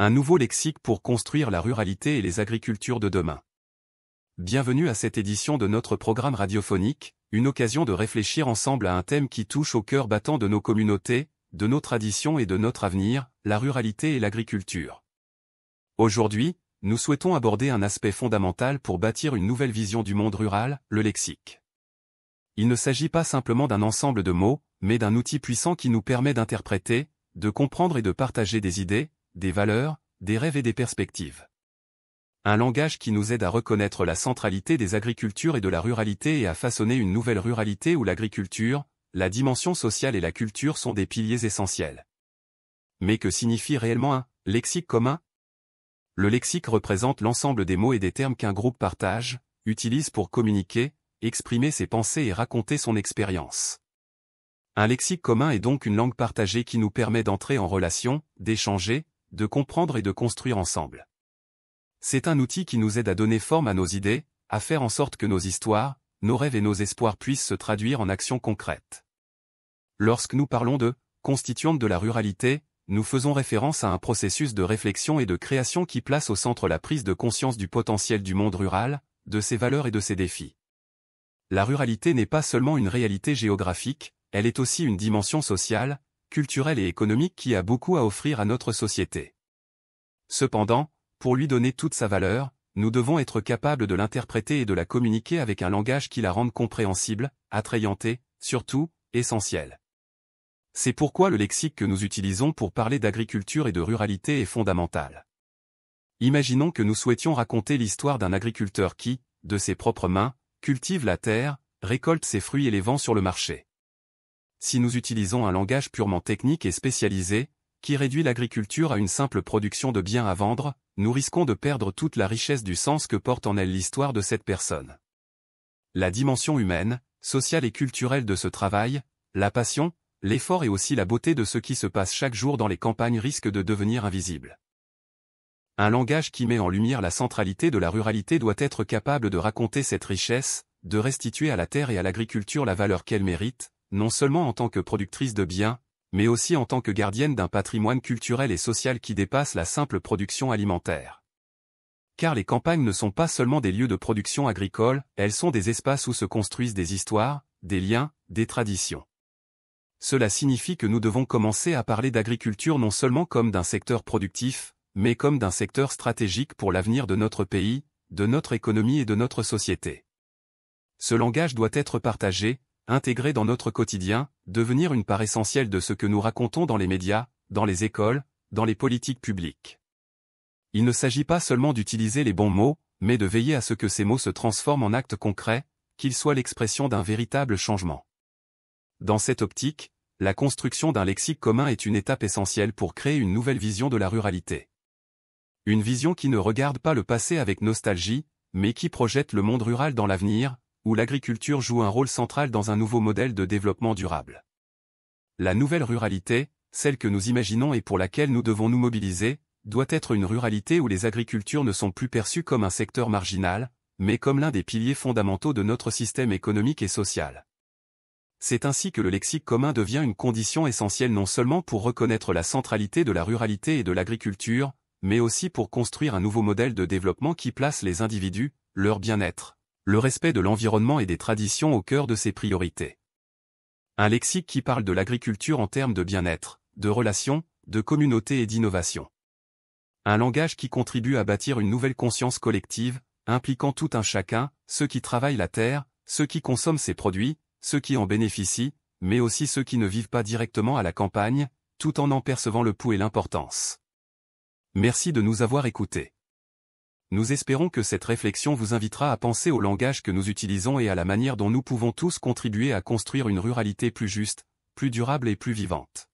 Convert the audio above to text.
Un nouveau lexique pour construire la ruralité et les agricultures de demain. Bienvenue à cette édition de notre programme radiophonique, une occasion de réfléchir ensemble à un thème qui touche au cœur battant de nos communautés, de nos traditions et de notre avenir, la ruralité et l'agriculture. Aujourd'hui, nous souhaitons aborder un aspect fondamental pour bâtir une nouvelle vision du monde rural, le lexique. Il ne s'agit pas simplement d'un ensemble de mots, mais d'un outil puissant qui nous permet d'interpréter, de comprendre et de partager des idées, des valeurs, des rêves et des perspectives. Un langage qui nous aide à reconnaître la centralité des agricultures et de la ruralité et à façonner une nouvelle ruralité où l'agriculture, la dimension sociale et la culture sont des piliers essentiels. Mais que signifie réellement un lexique commun ? Le lexique représente l'ensemble des mots et des termes qu'un groupe partage, utilise pour communiquer, exprimer ses pensées et raconter son expérience. Un lexique commun est donc une langue partagée qui nous permet d'entrer en relation, d'échanger, de comprendre et de construire ensemble. C'est un outil qui nous aide à donner forme à nos idées, à faire en sorte que nos histoires, nos rêves et nos espoirs puissent se traduire en actions concrètes. Lorsque nous parlons de constituantes de la ruralité, nous faisons référence à un processus de réflexion et de création qui place au centre la prise de conscience du potentiel du monde rural, de ses valeurs et de ses défis. La ruralité n'est pas seulement une réalité géographique, elle est aussi une dimension sociale, culturelle et économique qui a beaucoup à offrir à notre société. Cependant, pour lui donner toute sa valeur, nous devons être capables de l'interpréter et de la communiquer avec un langage qui la rende compréhensible, attrayante et, surtout, essentielle. C'est pourquoi le lexique que nous utilisons pour parler d'agriculture et de ruralité est fondamental. Imaginons que nous souhaitions raconter l'histoire d'un agriculteur qui, de ses propres mains, cultive la terre, récolte ses fruits et les vend sur le marché. Si nous utilisons un langage purement technique et spécialisé, qui réduit l'agriculture à une simple production de biens à vendre, nous risquons de perdre toute la richesse du sens que porte en elle l'histoire de cette personne. La dimension humaine, sociale et culturelle de ce travail, la passion, l'effort et aussi la beauté de ce qui se passe chaque jour dans les campagnes risquent de devenir invisibles. Un langage qui met en lumière la centralité de la ruralité doit être capable de raconter cette richesse, de restituer à la terre et à l'agriculture la valeur qu'elle mérite, non seulement en tant que productrice de biens, mais aussi en tant que gardienne d'un patrimoine culturel et social qui dépasse la simple production alimentaire. Car les campagnes ne sont pas seulement des lieux de production agricole, elles sont des espaces où se construisent des histoires, des liens, des traditions. Cela signifie que nous devons commencer à parler d'agriculture non seulement comme d'un secteur productif, mais comme d'un secteur stratégique pour l'avenir de notre pays, de notre économie et de notre société. Ce langage doit être partagé, intégré dans notre quotidien, devenir une part essentielle de ce que nous racontons dans les médias, dans les écoles, dans les politiques publiques. Il ne s'agit pas seulement d'utiliser les bons mots, mais de veiller à ce que ces mots se transforment en actes concrets, qu'ils soient l'expression d'un véritable changement. Dans cette optique, la construction d'un lexique commun est une étape essentielle pour créer une nouvelle vision de la ruralité. Une vision qui ne regarde pas le passé avec nostalgie, mais qui projette le monde rural dans l'avenir, où l'agriculture joue un rôle central dans un nouveau modèle de développement durable. La nouvelle ruralité, celle que nous imaginons et pour laquelle nous devons nous mobiliser, doit être une ruralité où les agricultures ne sont plus perçues comme un secteur marginal, mais comme l'un des piliers fondamentaux de notre système économique et social. C'est ainsi que le lexique commun devient une condition essentielle non seulement pour reconnaître la centralité de la ruralité et de l'agriculture, mais aussi pour construire un nouveau modèle de développement qui place les individus, leur bien-être, le respect de l'environnement et des traditions au cœur de ses priorités. Un lexique qui parle de l'agriculture en termes de bien-être, de relations, de communauté et d'innovation. Un langage qui contribue à bâtir une nouvelle conscience collective, impliquant tout un chacun, ceux qui travaillent la terre, ceux qui consomment ses produits, ceux qui en bénéficient, mais aussi ceux qui ne vivent pas directement à la campagne, tout en percevant le pouls et l'importance. Merci de nous avoir écoutés. Nous espérons que cette réflexion vous invitera à penser au langage que nous utilisons et à la manière dont nous pouvons tous contribuer à construire une ruralité plus juste, plus durable et plus vivante.